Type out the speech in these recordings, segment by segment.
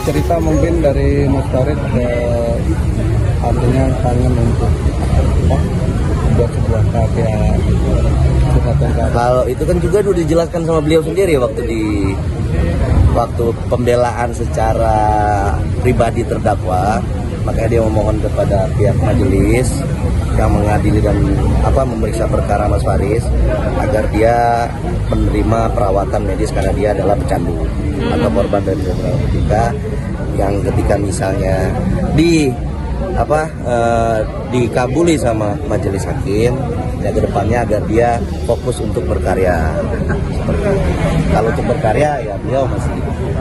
cerita mungkin dari Mas Farid artinya kangen untuk buat sebuah karya curhatan karya. Kalau itu kan juga udah dijelaskan sama beliau sendiri waktu pembelaan secara pribadi terdakwa, makanya dia memohon kepada pihak majelis yang mengadili dan memeriksa perkara Mas Faris agar dia menerima perawatan medis karena dia adalah pecandu atau korban dari narkotika yang ketika misalnya dikabuli sama majelis hakim ya ke depannya agar dia fokus untuk berkarya seperti itu. Kalau untuk berkarya ya beliau masih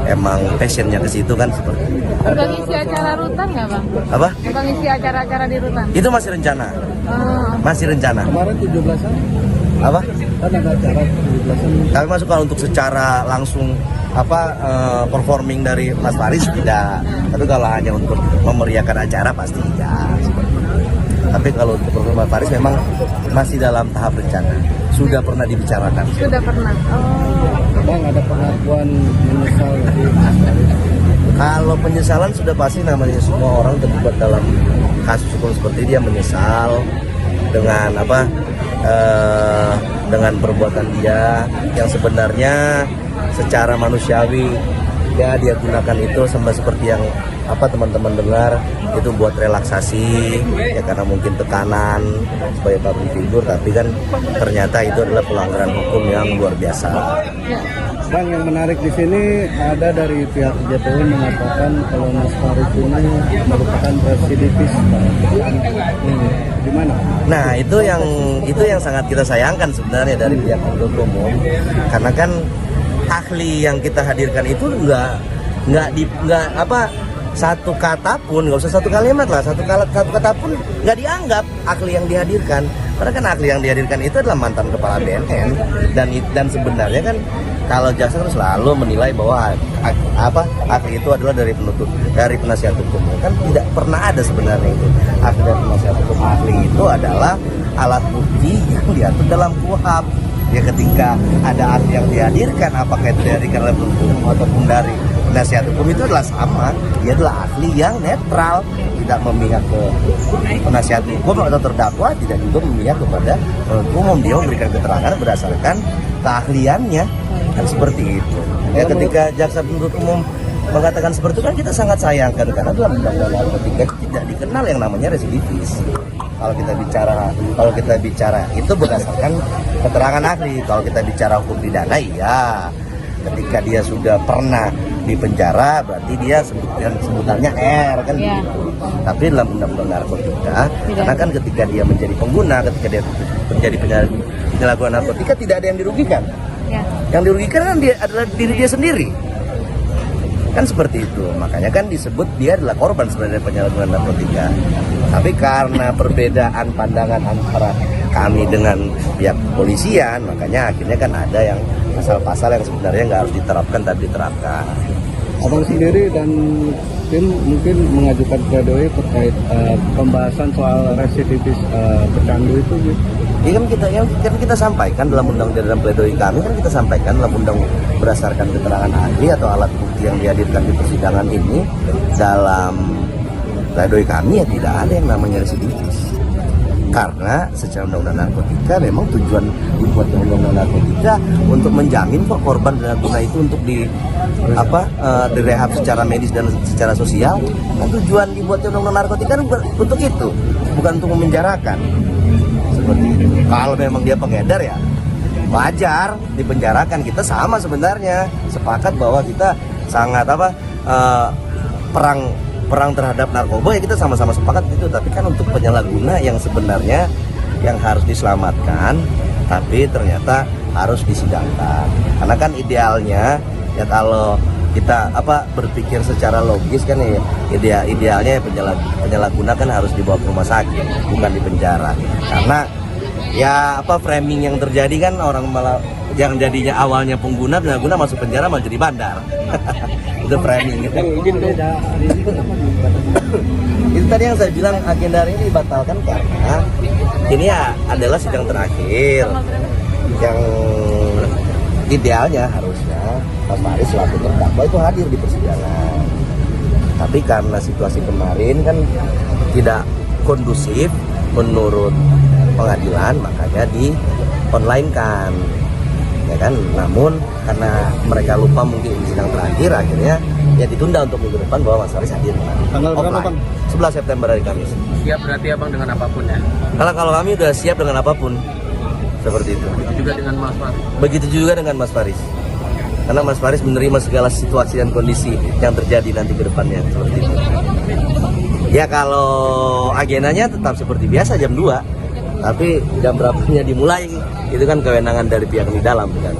emang passionnya ke situ kan seperti itu. Udah ngisi acara rutan nggak bang? Apa? Udah ngisi acara-acara di rutan? Itu masih rencana. Masih rencana. Kemarin 17-an Apa? kan ada acara 17-an. Tapi masuk kalau untuk secara langsung performing dari Mas Faris tidak. Tapi kalau hanya untuk memeriahkan acara pasti tidak. Tapi kalau untuk performing Mas Faris memang masih dalam tahap rencana. Sudah pernah dibicarakan. Sudah pernah. Bang, ada pengakuan menyesal dari Mas Faris? Kalau penyesalan sudah pasti, namanya semua orang terlibat dalam kasus hukum seperti dia menyesal dengan dengan perbuatan dia yang sebenarnya secara manusiawi ya dia gunakan itu seperti yang teman-teman dengar itu buat relaksasi ya karena mungkin tekanan sebagai public figure, tapi kan ternyata itu adalah pelanggaran hukum yang luar biasa. Bang, yang menarik di sini ada dari pihak JPU mengatakan kalau Mas Faris ini merupakan residivis. Gimana? Nah, itu yang sangat kita sayangkan sebenarnya dari pihak penuntut umum, karena kan ahli yang kita hadirkan itu nggak satu kata pun, nggak usah satu kalimat lah, satu kata pun nggak dianggap ahli yang dihadirkan. Karena kan ahli yang dihadirkan itu adalah mantan kepala BNN dan sebenarnya kan kalau jaksa kan selalu menilai bahwa ahli itu adalah dari penasihat hukum. Kan tidak pernah ada sebenarnya itu ahli dari penasihat hukum. Ahli itu adalah alat bukti yang diatur dalam KUHP. Ya ketika ada ahli yang dihadirkan, apakah itu dari karena penuntut umum ataupun dari penasihat hukum, itu adalah sama. Dia adalah ahli yang netral, tidak memihak ke penasihat hukum atau terdakwa, tidak juga memihak kepada penuntut umum. Dia memberikan keterangan berdasarkan keahliannya, kan seperti itu. Ya ketika jaksa penuntut umum mengatakan seperti itu kan kita sangat sayangkan, karena dalam undang-undang narkotika tidak dikenal yang namanya residivis. Kalau kita bicara itu berdasarkan keterangan ahli. Kalau kita bicara hukum pidana, iya, ketika dia sudah pernah di penjara berarti dia sebutannya R kan gitu. Tapi dalam undang-undang narkotika, karena kan ketika dia menjadi pengguna, ketika dia menjadi penyalahguna narkotika, tidak ada yang dirugikan. Yang dirugikan kan dia adalah diri dia sendiri. Kan seperti itu, makanya kan disebut dia adalah korban sebenarnya penyalahgunaan narkotika. Tapi karena perbedaan pandangan antara kami dengan pihak kepolisian, makanya akhirnya kan ada yang pasal-pasal yang sebenarnya nggak harus diterapkan tapi diterapkan. Abang sendiri dan tim mungkin mengajukan pledoi terkait pembahasan soal residivis pecandu itu gitu. Ini kan kita sampaikan dalam dalam pledoi kami, kan kita sampaikan dalam undang berdasarkan keterangan ahli atau alat bukti yang dihadirkan di persidangan ini. Dalam pledoi kami ya tidak ada yang namanya residivis. Karena secara undang-undang narkotika memang tujuan dibuat undang-undang narkotika untuk menjamin kok korban narkotika itu untuk direhab secara medis dan secara sosial. Kan tujuan dibuat undang-undang narkotika untuk itu, bukan untuk memenjarakan. Seperti itu. Kalau memang dia pengedar ya wajar dipenjarakan. Kita sama sebenarnya sepakat bahwa kita sangat perang terhadap narkoba ya, kita sama-sama sepakat itu. Tapi kan untuk penyalahguna yang sebenarnya yang harus diselamatkan tapi ternyata harus disidangkan. Karena kan idealnya ya kalau kita berpikir secara logis kan ya idealnya penyalahguna kan harus dibawa ke rumah sakit, bukan di penjara. Karena ya framing yang terjadi kan orang malah yang jadinya awalnya pengguna masuk penjara malah jadi bandar. Itu framing gitu. Itu tadi yang saya bilang agenda hari ini dibatalkan karena ini ya adalah sidang terakhir yang idealnya harusnya Mas Faris selaku terdakwa itu hadir di persidangan. Tapi karena situasi kemarin kan tidak kondusif menurut pengadilan, makanya di online kan, ya kan. Namun karena mereka lupa mungkin di sidang terakhir, akhirnya ya ditunda untuk minggu depan bahwa Mas Faris hadir. Tanggal berapa, Bang? 11 September hari Kamis. Siap berarti abang dengan apapun ya? Kalau kami udah siap dengan apapun, seperti itu. Juga dengan Mas Faris. Begitu juga dengan Mas Faris. Karena Mas Faris menerima segala situasi dan kondisi yang terjadi nanti ke depannya, seperti itu. Ya kalau agendanya tetap seperti biasa jam 2, tapi jam berapanya dimulai itu kan kewenangan dari pihak di dalam kan.